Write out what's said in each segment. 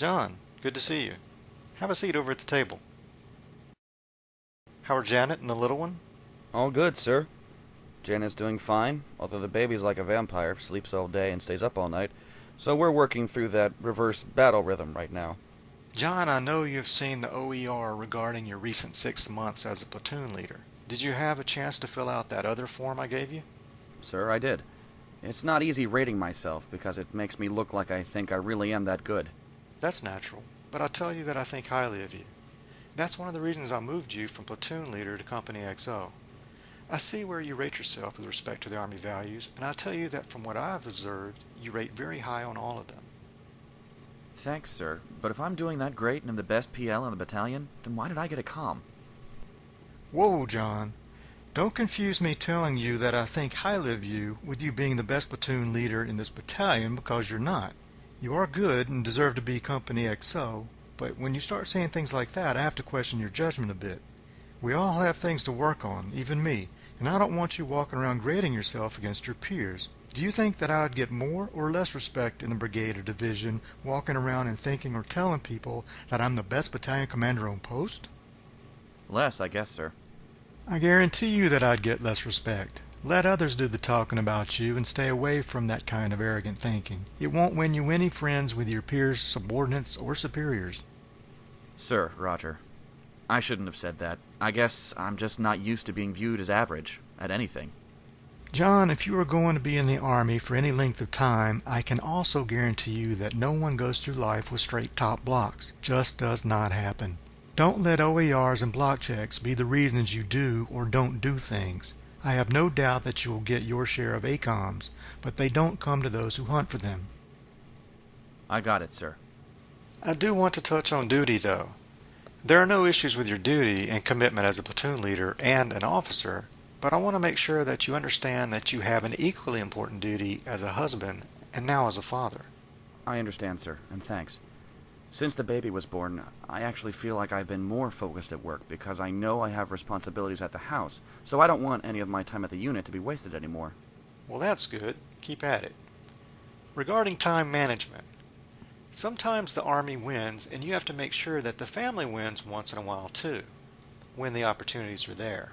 John, good to see you. Have a seat over at the table. How are Janet and the little one? All good, sir. Janet's doing fine, although the baby's like a vampire, sleeps all day and stays up all night, so we're working through that reverse battle rhythm right now. John, I know you've seen the OER regarding your recent 6 months as a platoon leader. Did you have a chance to fill out that other form I gave you? Sir, I did. It's not easy rating myself because it makes me look like I think I really am that good. That's natural, but I'll tell you that I think highly of you. That's one of the reasons I moved you from platoon leader to Company XO. I see where you rate yourself with respect to the Army values, and I'll tell you that from what I've observed, you rate very high on all of them. Thanks, sir, but if I'm doing that great and I'm the best PL in the battalion, then why did I get a comm? Whoa, John. Don't confuse me telling you that I think highly of you with you being the best platoon leader in this battalion, because you're not. You are good and deserve to be Company XO, but when you start saying things like that, I have to question your judgment a bit. We all have things to work on, even me, and I don't want you walking around grading yourself against your peers. Do you think that I would get more or less respect in the brigade or division walking around and thinking or telling people that I'm the best battalion commander on post? Less, I guess, sir. I guarantee you that I'd get less respect. Let others do the talking about you and stay away from that kind of arrogant thinking. It won't win you any friends with your peers, subordinates, or superiors. Sir, Roger. I shouldn't have said that. I guess I'm just not used to being viewed as average at anything. John, if you are going to be in the Army for any length of time, I can also guarantee you that no one goes through life with straight top blocks. Just does not happen. Don't let OERs and block checks be the reasons you do or don't do things. I have no doubt that you will get your share of ACOMs, but they don't come to those who hunt for them. I got it, sir. I do want to touch on duty, though. There are no issues with your duty and commitment as a platoon leader and an officer, but I want to make sure that you understand that you have an equally important duty as a husband and now as a father. I understand, sir, and thanks. Since the baby was born, I actually feel like I've been more focused at work because I know I have responsibilities at the house, so I don't want any of my time at the unit to be wasted anymore. Well, that's good. Keep at it. Regarding time management, sometimes the Army wins, and you have to make sure that the family wins once in a while, too, when the opportunities are there.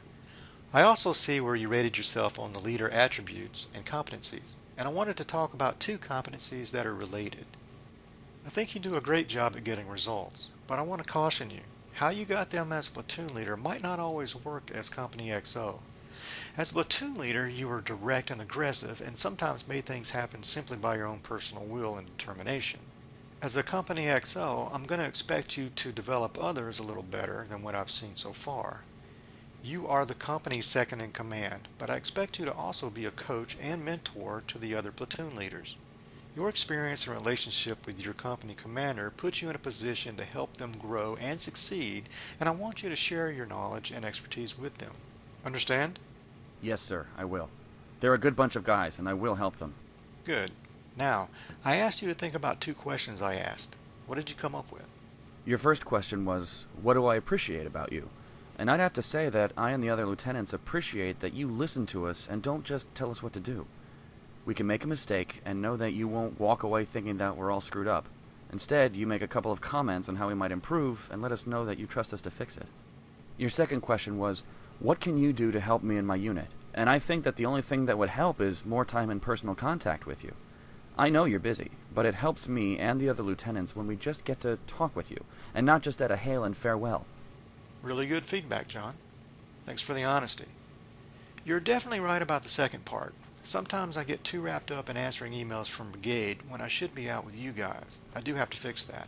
I also see where you rated yourself on the leader attributes and competencies, and I wanted to talk about 2 competencies that are related. I think you do a great job at getting results, but I want to caution you. How you got them as a platoon leader might not always work as Company XO. As a platoon leader, you were direct and aggressive, and sometimes made things happen simply by your own personal will and determination. As a Company XO, I'm going to expect you to develop others a little better than what I've seen so far. You are the company's second in command, but I expect you to also be a coach and mentor to the other platoon leaders. Your experience and relationship with your company commander puts you in a position to help them grow and succeed, and I want you to share your knowledge and expertise with them. Understand? Yes, sir, I will. They're a good bunch of guys, and I will help them. Good. Now, I asked you to think about 2 questions I asked. What did you come up with? Your first question was, what do I appreciate about you? And I'd have to say that I and the other lieutenants appreciate that you listen to us and don't just tell us what to do. We can make a mistake and know that you won't walk away thinking that we're all screwed up. Instead, you make a couple of comments on how we might improve and let us know that you trust us to fix it. Your second question was, what can you do to help me in my unit? And I think that the only thing that would help is more time in personal contact with you. I know you're busy, but it helps me and the other lieutenants when we just get to talk with you, and not just at a hail and farewell. Really good feedback, John. Thanks for the honesty. You're definitely right about the second part. Sometimes I get too wrapped up in answering emails from brigade when I should be out with you guys. I do have to fix that.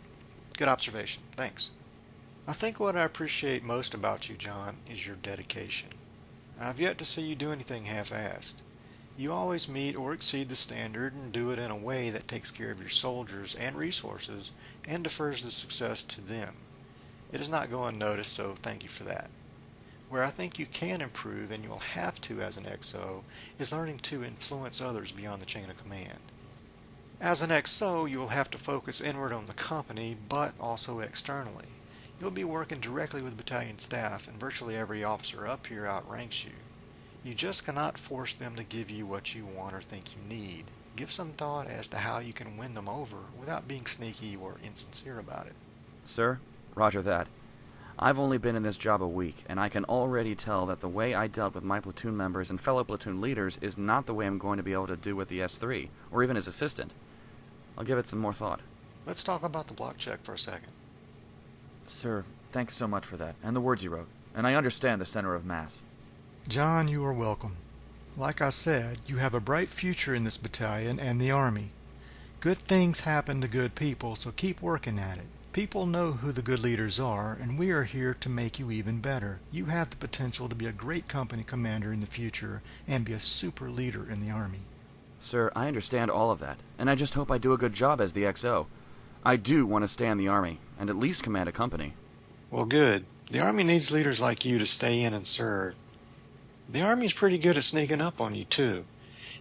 Good observation. Thanks. I think what I appreciate most about you, John, is your dedication. I've yet to see you do anything half-assed. You always meet or exceed the standard and do it in a way that takes care of your soldiers and resources and defers the success to them. It does not go unnoticed, so thank you for that. Where I think you can improve, and you'll have to as an XO, is learning to influence others beyond the chain of command. As an XO, you will have to focus inward on the company, but also externally. You'll be working directly with battalion staff, and virtually every officer up here outranks you. You just cannot force them to give you what you want or think you need. give some thought as to how you can win them over without being sneaky or insincere about it. Sir, roger that. I've only been in this job a week, and I can already tell that the way I dealt with my platoon members and fellow platoon leaders is not the way I'm going to be able to do with the S3, or even his assistant. I'll give it some more thought. Let's talk about the block check for a second. Sir, thanks so much for that, and the words you wrote. And I understand the center of mass. John, you are welcome. Like I said, you have a bright future in this battalion and the Army. Good things happen to good people, so keep working at it. People know who the good leaders are, and we are here to make you even better. You have the potential to be a great company commander in the future and be a super leader in the Army. Sir, I understand all of that, and I just hope I do a good job as the XO. I do want to stay in the Army, and at least command a company. Well, good. The Army needs leaders like you to stay in and serve. The Army's pretty good at sneaking up on you, too.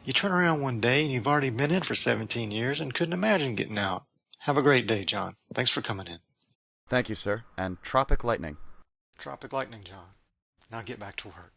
You turn around one day and you've already been in for 17 years and couldn't imagine getting out. Have a great day, John. Thanks for coming in. Thank you, sir, and tropic lightning. Tropic lightning, John. Now get back to work.